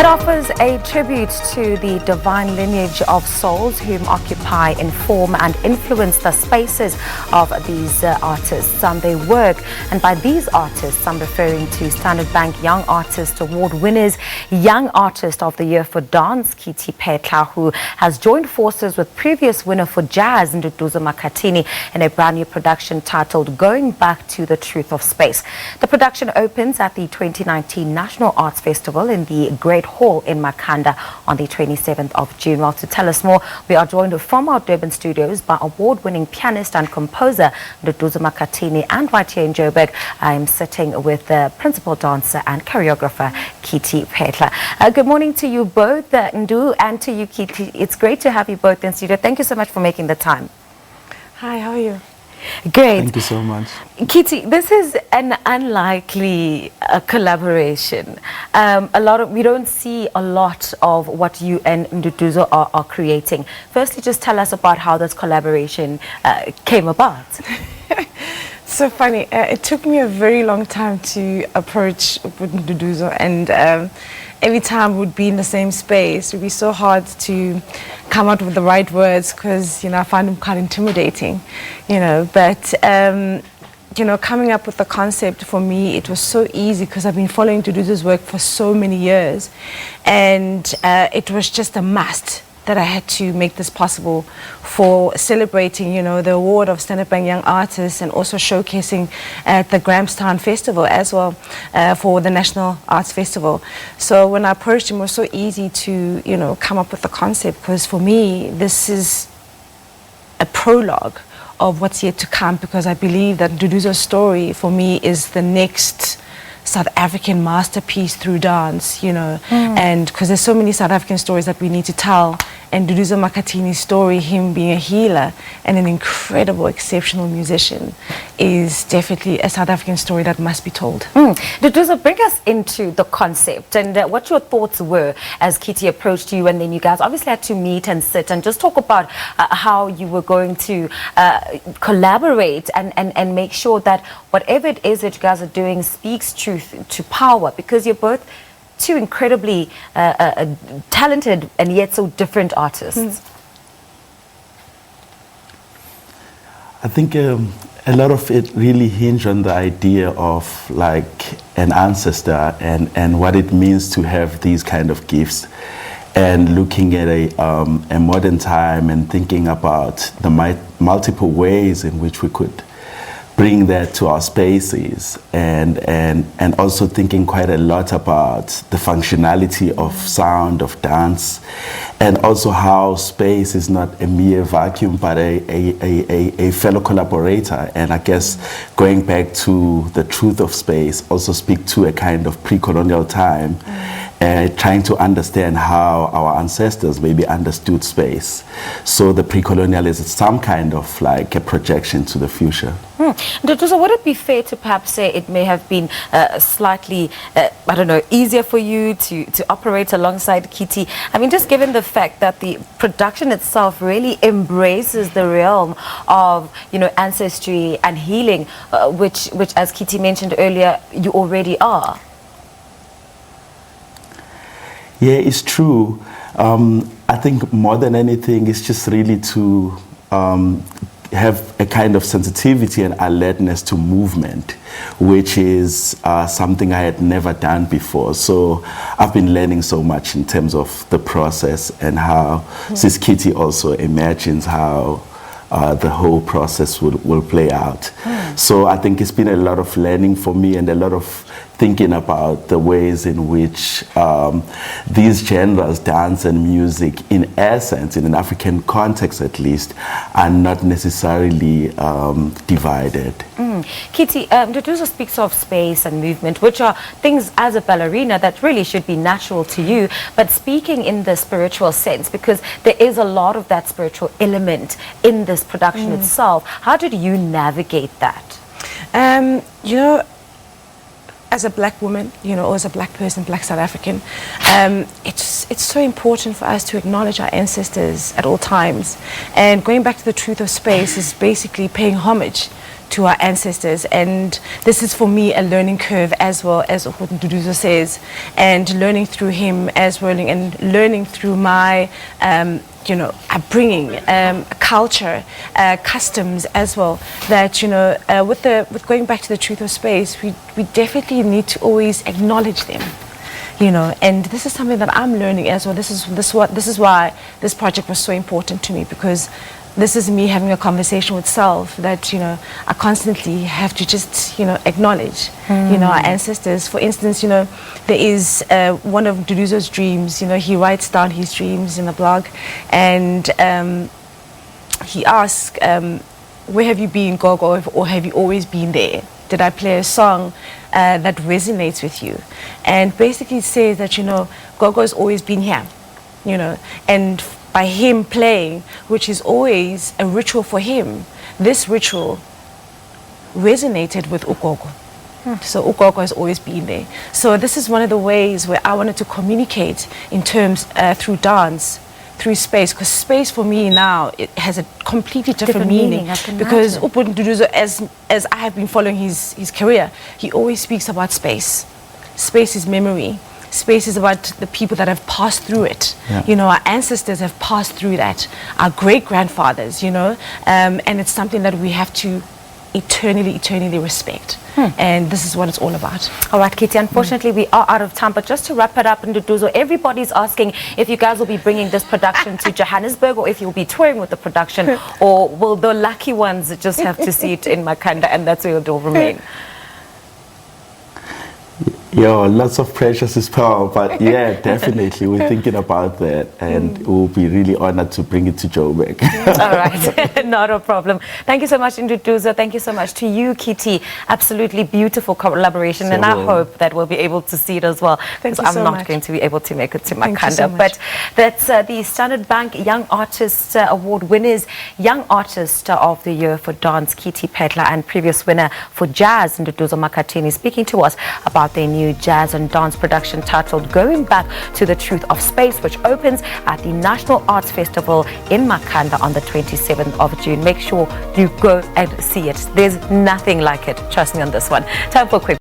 offers a tribute to the divine lineage of souls whom occupy, inform and influence the spaces of these artists and their work. And by these artists, I'm referring to Standard Bank Young Artist Award winners, Young Artist of the Year for Dance, Kitty Phetla, who has joined forces with previous winner for Jazz, Nduduzo Makhathini, in a brand new production titled Going Back to the Truth of Space. The production opens at the 2019 National Arts Festival in the Great Hall in Makhanda on the 27th of June. Well, to tell us more, we are joined from our Durban studios by award-winning pianist and composer Nduduzo Makhathini, and right here in Joburg, I'm sitting with the principal dancer and choreographer Kitty Phetla. Good morning to you both, Ndu, and to you, Kitty. It's great to have you both in studio. Thank you so much for making the time. Hi, how are you? Great. Thank you so much. Kitty, this is an unlikely collaboration. We don't see a lot of what you and Nduduzo are creating. Firstly, just tell us about how this collaboration came about. So funny. It took me a very long time to approach with Nduduzo, and every time we'd be in the same space, it would be so hard to come out with the right words because, I find him quite intimidating, But, coming up with the concept for me, it was so easy because I've been following Nduduzo's work for so many years, and it was just a must that I had to make this possible for celebrating, the award of Standard Bank Young Artists, and also showcasing at the Grahamstown Festival as well for the National Arts Festival. So when I approached him, it was so easy to, come up with the concept, because for me, this is a prologue of what's yet to come, because I believe that Nduduzo's story for me is the next South African masterpiece through dance, and because there's so many South African stories that we need to tell, and Nduduzo Makhathini's story, him being a healer and an incredible, exceptional musician, is definitely a South African story that must be told. Nduduzo, bring us into the concept and what your thoughts were as Kitty approached you, and then you guys obviously had to meet and sit and just talk about how you were going to collaborate and make sure that whatever it is that you guys are doing speaks truth to power, because you're both two incredibly talented and yet so different artists. I think a lot of it really hinged on the idea of like an ancestor and what it means to have these kind of gifts, and looking at a modern time and thinking about the multiple ways in which we could bring that to our spaces, and also thinking quite a lot about the functionality of sound, of dance, and also how space is not a mere vacuum but a fellow collaborator. And I guess going back to the truth of space also speak to a kind of pre-colonial time, trying to understand how our ancestors maybe understood space. So the pre-colonial is some kind of like a projection to the future. Nduduzo, would it be fair to perhaps say it may have been slightly, easier for you to operate alongside Kitty? I mean, just given the fact that the production itself really embraces the realm of, ancestry and healing, which as Kitty mentioned earlier, you already are. Yeah, it's true. I think more than anything, it's just really to have a kind of sensitivity and alertness to movement, which is something I had never done before. So I've been learning so much in terms of the process, and how Sis Kitty also imagines how the whole process will play out. So I think it's been a lot of learning for me, and a lot of thinking about the ways in which these genres, dance and music, in essence, in an African context at least, are not necessarily divided. Kitty, Nduduzo speaks of space and movement, which are things as a ballerina that really should be natural to you, but speaking in the spiritual sense, because there is a lot of that spiritual element in this production itself. How did you navigate that? As a black woman, or as a black person, black South African, it's so important for us to acknowledge our ancestors at all times. And going back to the truth of space is basically paying homage to our ancestors. And this is for me a learning curve as well, as what Nduduzo says, and learning through him as well, and learning through my upbringing, culture, customs as well, that with going back to the truth of space, we definitely need to always acknowledge them, and this is something that I'm learning as well. This is why this project was so important to me, because this is me having a conversation with self that I constantly have to just acknowledge our ancestors. For instance, there is one of Nduduzo's dreams. He writes down his dreams in a blog, and he asks, where have you been, Gogo, or have you always been there? Did I play a song that resonates with you? And basically it says that Gogo has always been here, and by him playing, which is always a ritual for him, this ritual resonated with Ugogo. So Ugogo has always been there. So this is one of the ways where I wanted to communicate in terms through dance, through space, because space for me now, it has a completely different meaning. Because Nduduzo, as I have been following his career, he always speaks about space. Space is memory. Space is about the people that have passed through it. Our ancestors have passed through that, our great-grandfathers, and it's something that we have to eternally respect. And this is what it's all about. All right, Kitty, unfortunately we are out of time, but just to wrap it up, Nduduzo, everybody's asking if you guys will be bringing this production to Johannesburg, or if you'll be touring with the production, or will the lucky ones just have to see it in Makhanda and that's where it will remain? Lots of pressures is power, but yeah, definitely we're thinking about that, and we'll be really honored to bring it to Joburg. All right, not a problem. Thank you so much, Nduduzo. Thank you so much to you, Kitty. Absolutely beautiful collaboration, and I hope that we'll be able to see it as well, because I'm not going to be able to make it to Makhanda. But that's the Standard Bank Young Artist Award winners, Young Artist of the Year for Dance, Kitty Phetla, and previous winner for Jazz, Nduduzo Makhathini, speaking to us about their new jazz and dance production titled Going Back to the Truth of Space, which opens at the National Arts Festival in Makhanda on the 27th of June. Make sure you go and see it. There's nothing like it. Trust me on this one. Time for a quick